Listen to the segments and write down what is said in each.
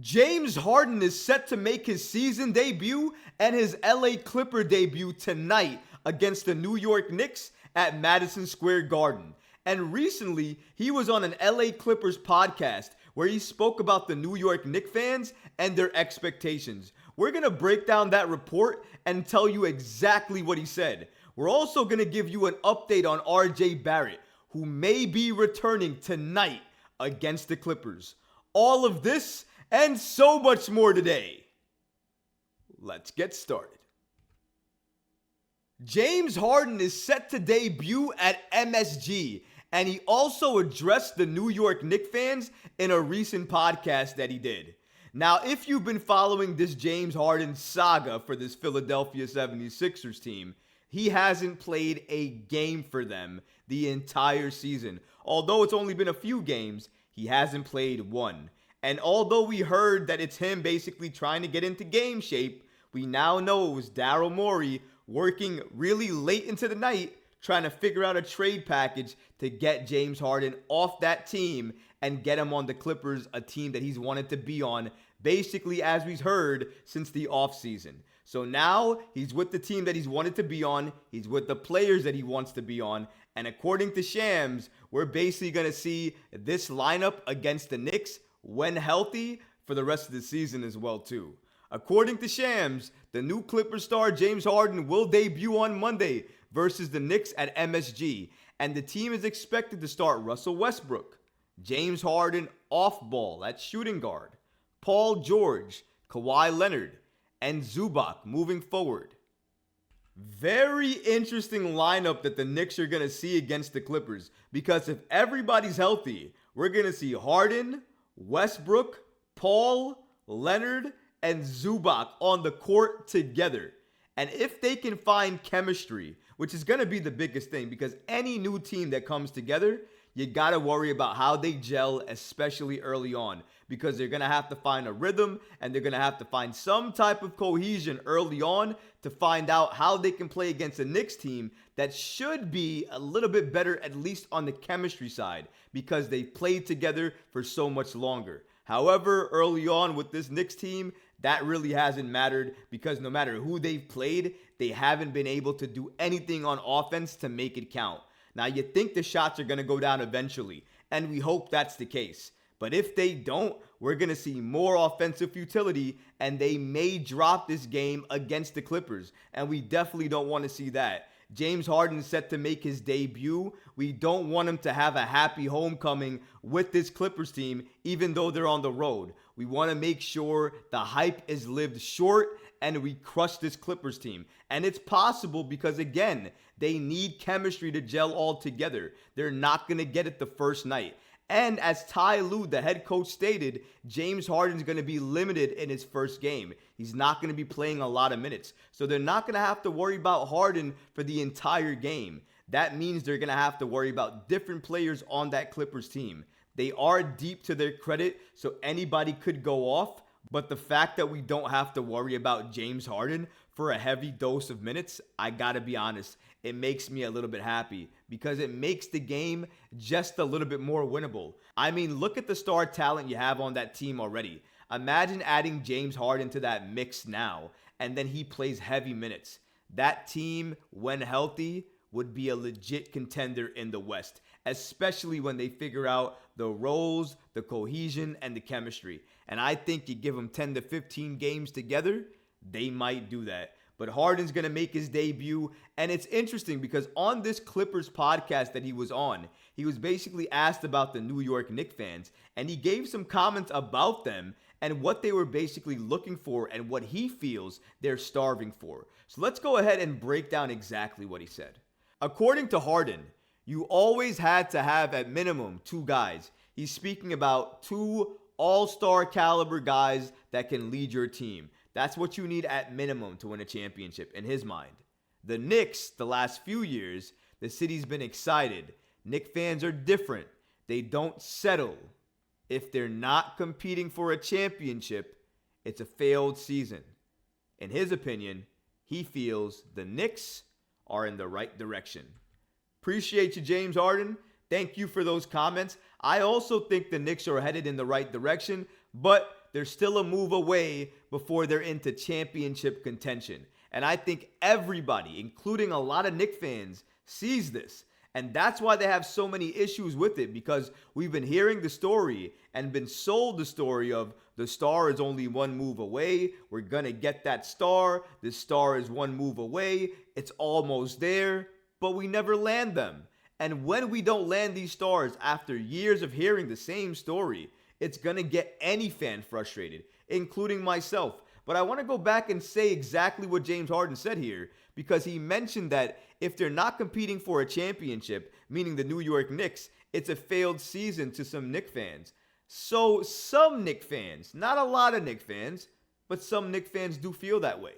James Harden is set to make his season debut and his LA Clipper debut tonight against the New York Knicks at Madison Square Garden. And recently, he was on an LA Clippers podcast where he spoke about the New York Knicks fans and their expectations. We're going to break down that report and tell you exactly what he said. We're also going to give you an update on RJ Barrett, who may be returning tonight against the Clippers. All of this and so much more today. Let's get started. James Harden is set to debut at MSG, and he also addressed the New York Knicks fans in a recent podcast that he did. Now, if you've been following this James Harden saga for this Philadelphia 76ers team, he hasn't played a game for them the entire season. Although it's only been a few games, he hasn't played one. And although we heard that it's him basically trying to get into game shape, we now know it was Daryl Morey working really late into the night trying to figure out a trade package to get James Harden off that team and get him on the Clippers, a team that he's wanted to be on, basically as we've heard since the offseason. So now he's with the team that he's wanted to be on, he's with the players that he wants to be on, and according to Shams, we're basically going to see this lineup against the Knicks when healthy for the rest of the season as well too. According to Shams, the new Clippers star James Harden will debut on Monday versus the Knicks at MSG, and the team is expected to start Russell Westbrook, James Harden off ball at shooting guard, Paul George, Kawhi Leonard, and Zubac moving forward. Very interesting lineup that the Knicks are going to see against the Clippers, because if everybody's healthy, we're going to see Harden, Westbrook, Paul, Leonard, and Zubac on the court together. And if they can find chemistry, which is going to be the biggest thing, because any new team that comes together, you got to worry about how they gel, especially early on, because they're going to have to find a rhythm and they're going to have to find some type of cohesion early on to find out how they can play against a Knicks team that should be a little bit better, at least on the chemistry side, because they played together for so much longer. However, early on with this Knicks team, that really hasn't mattered, because no matter who they've played, they haven't been able to do anything on offense to make it count. Now, you think the shots are going to go down eventually, and we hope that's the case. But if they don't, we're going to see more offensive futility, and they may drop this game against the Clippers, and we definitely don't want to see that. James Harden is set to make his debut. We don't want him to have a happy homecoming with this Clippers team, even though they're on the road. We want to make sure the hype is lived short and we crush this Clippers team. And it's possible because, again, they need chemistry to gel all together. They're not going to get it the first night. And as Ty Lue, the head coach, stated, James Harden's going to be limited in his first game. He's not going to be playing a lot of minutes. So they're not going to have to worry about Harden for the entire game. That means they're going to have to worry about different players on that Clippers team. They are deep to their credit, so anybody could go off. But the fact that we don't have to worry about James Harden for a heavy dose of minutes, I gotta be honest, it makes me a little bit happy because it makes the game just a little bit more winnable. I mean, look at the star talent you have on that team already. Imagine adding James Harden to that mix now, and then he plays heavy minutes. That team, when healthy, would be a legit contender in the West, especially when they figure out the roles, the cohesion, and the chemistry. And I think you give them 10 to 15 games together, they might do that. But Harden's going to make his debut, and it's interesting because on this Clippers podcast that he was on, he was basically asked about the New York Knicks fans, and he gave some comments about them and what they were basically looking for and what he feels they're starving for. So let's go ahead and break down exactly what he said. According to Harden, you always had to have at minimum two guys. He's speaking about two all-star caliber guys that can lead your team. That's what you need at minimum to win a championship in his mind. The Knicks, the last few years, the city's been excited. Knicks fans are different. They don't settle. If they're not competing for a championship, it's a failed season. In his opinion, he feels the Knicks are in the right direction. Appreciate you, James Harden. Thank you for those comments. I also think the Knicks are headed in the right direction, but they're still a move away before they're into championship contention. And I think everybody, including a lot of Knicks fans, sees this. And that's why they have so many issues with it, because we've been hearing the story and been sold the story of the star is only one move away. We're going to get that star. This star is one move away. It's almost there, but we never land them. And when we don't land these stars after years of hearing the same story, it's going to get any fan frustrated, including myself. But I want to go back and say exactly what James Harden said here, because he mentioned that if they're not competing for a championship, meaning the New York Knicks, it's a failed season to some Knicks fans. So some Knicks fans, not a lot of Knicks fans, but some Knicks fans do feel that way.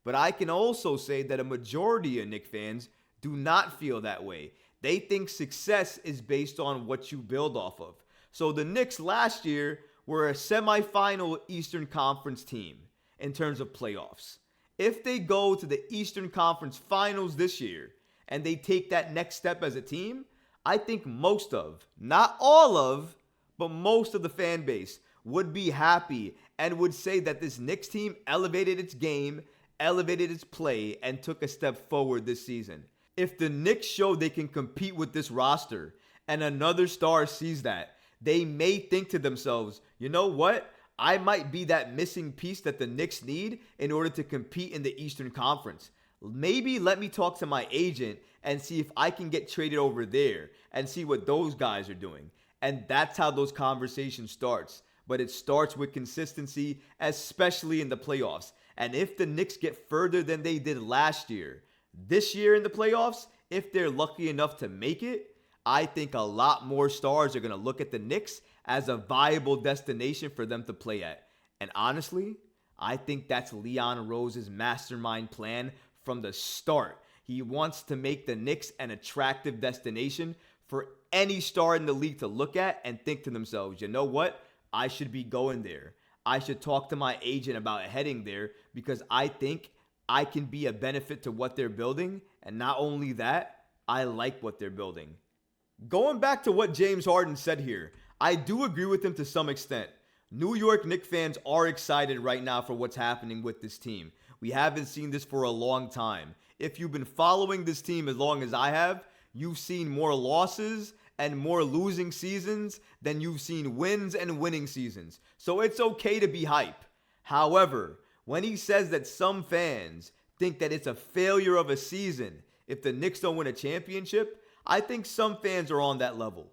But I can also say that a majority of Knicks fans do not feel that way. They think success is based on what you build off of. So the Knicks last year were a semifinal Eastern Conference team in terms of playoffs. If they go to the Eastern Conference Finals this year and they take that next step as a team, I think most of, not all of, but most of the fan base would be happy and would say that this Knicks team elevated its game, elevated its play, and took a step forward this season. If the Knicks show they can compete with this roster and another star sees that, they may think to themselves, you know what? I might be that missing piece that the Knicks need in order to compete in the Eastern Conference. Maybe let me talk to my agent and see if I can get traded over there and see what those guys are doing. And that's how those conversations starts. But it starts with consistency, especially in the playoffs. And if the Knicks get further than they did last year, this year in the playoffs, if they're lucky enough to make it, I think a lot more stars are going to look at the Knicks as a viable destination for them to play at. And honestly, I think that's Leon Rose's mastermind plan from the start. He wants to make the Knicks an attractive destination for any star in the league to look at and think to themselves, you know what? I should be going there. I should talk to my agent about heading there because I think I can be a benefit to what they're building. And not only that, I like what they're building. Going back to what James Harden said here, I do agree with him to some extent. New York Knicks fans are excited right now for what's happening with this team. We haven't seen this for a long time. If you've been following this team as long as I have, you've seen more losses and more losing seasons than you've seen wins and winning seasons. So it's okay to be hype. However, when he says that some fans think that it's a failure of a season if the Knicks don't win a championship, I think some fans are on that level,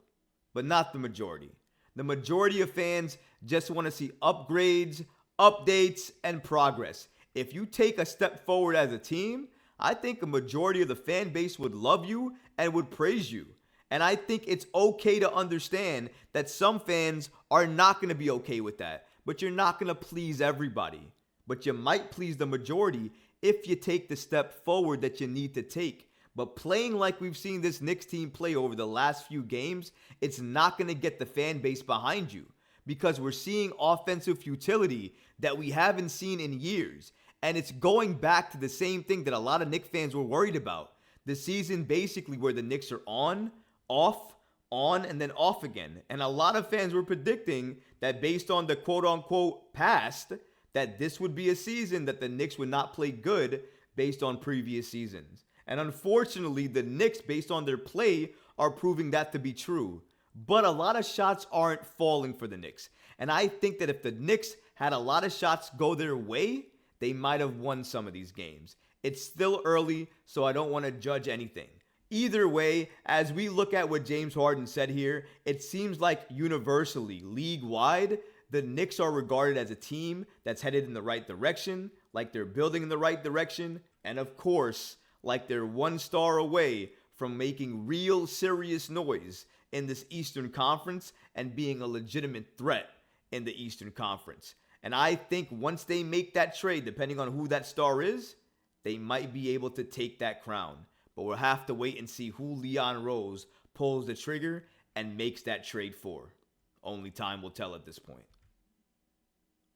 but not the majority. The majority of fans just want to see upgrades, updates, and progress. If you take a step forward as a team, I think a majority of the fan base would love you and would praise you. And I think it's okay to understand that some fans are not going to be okay with that. But you're not going to please everybody. But you might please the majority if you take the step forward that you need to take. But playing like we've seen this Knicks team play over the last few games, it's not going to get the fan base behind you. Because we're seeing offensive futility that we haven't seen in years. And it's going back to the same thing that a lot of Knicks fans were worried about. The season basically where the Knicks are on, off, on, and then off again. And a lot of fans were predicting that based on the quote-unquote past, that this would be a season that the Knicks would not play good based on previous seasons. And unfortunately, the Knicks, based on their play, are proving that to be true. But a lot of shots aren't falling for the Knicks. And I think that if the Knicks had a lot of shots go their way, they might have won some of these games. It's still early, so I don't want to judge anything. Either way, as we look at what James Harden said here, it seems like universally, league-wide, the Knicks are regarded as a team that's headed in the right direction, like they're building in the right direction, and of course, like they're one star away from making real serious noise in this Eastern Conference and being a legitimate threat in the Eastern Conference. And I think once they make that trade, depending on who that star is, they might be able to take that crown. But we'll have to wait and see who Leon Rose pulls the trigger and makes that trade for. Only time will tell at this point.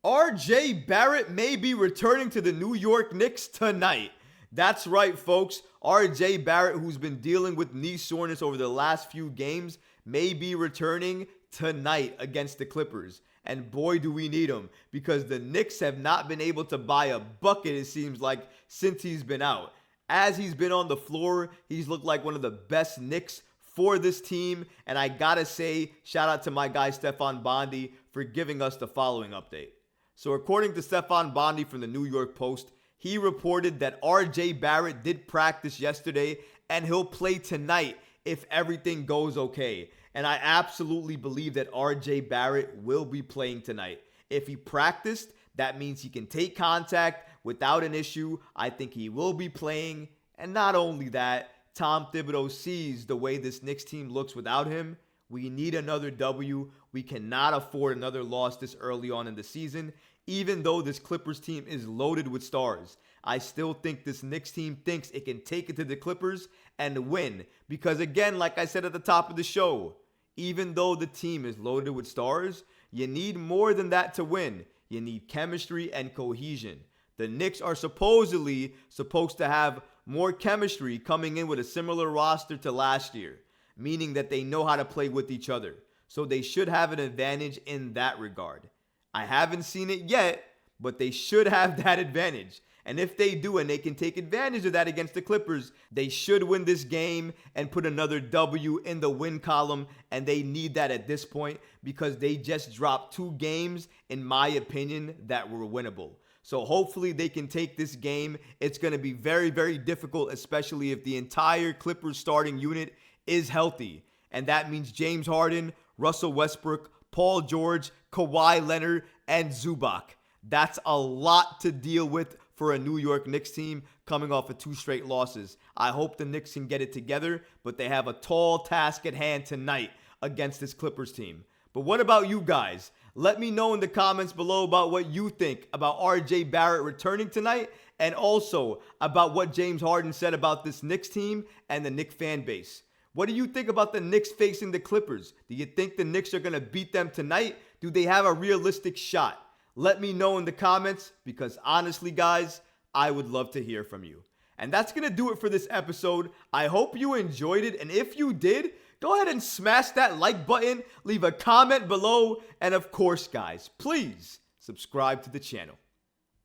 RJ Barrett may be returning to the New York Knicks tonight. That's right, folks. RJ Barrett, who's been dealing with knee soreness over the last few games, may be returning tonight against the Clippers. And boy, do we need him, because the Knicks have not been able to buy a bucket, it seems like, since he's been out. As he's been on the floor, he's looked like one of the best Knicks for this team. And I gotta say, shout out to my guy Stefan Bondi for giving us the following update. So according to Stefan Bondi from the New York Post, he reported that RJ Barrett did practice yesterday and he'll play tonight if everything goes okay. And I absolutely believe that RJ Barrett will be playing tonight. If he practiced, that means he can take contact without an issue. I think he will be playing. And not only that, Tom Thibodeau sees the way this Knicks team looks without him. We need another W. We cannot afford another loss this early on in the season. Even though this Clippers team is loaded with stars, I still think this Knicks team thinks it can take it to the Clippers and win. Because again, like I said at the top of the show, even though the team is loaded with stars, you need more than that to win. You need chemistry and cohesion. The Knicks are supposedly supposed to have more chemistry coming in with a similar roster to last year, meaning that they know how to play with each other. So they should have an advantage in that regard. I haven't seen it yet, but they should have that advantage. And if they do and they can take advantage of that against the Clippers, they should win this game and put another W in the win column. And they need that at this point because they just dropped 2 games, in my opinion, that were winnable. So hopefully they can take this game. It's going to be very, very difficult, especially if the entire Clippers starting unit is healthy. And that means James Harden, Russell Westbrook, Paul George, Kawhi Leonard, and Zubac. That's a lot to deal with for a New York Knicks team coming off of 2 straight losses. I hope the Knicks can get it together, but they have a tall task at hand tonight against this Clippers team. But what about you guys? Let me know in the comments below about what you think about RJ Barrett returning tonight, and also about what James Harden said about this Knicks team and the Knicks fan base. What do you think about the Knicks facing the Clippers? Do you think the Knicks are going to beat them tonight? Do they have a realistic shot? Let me know in the comments, because honestly, guys, I would love to hear from you. And that's going to do it for this episode. I hope you enjoyed it. And if you did, go ahead and smash that like button, leave a comment below, and of course, guys, please subscribe to the channel.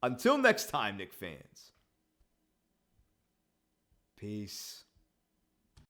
Until next time, Knicks fans. Peace.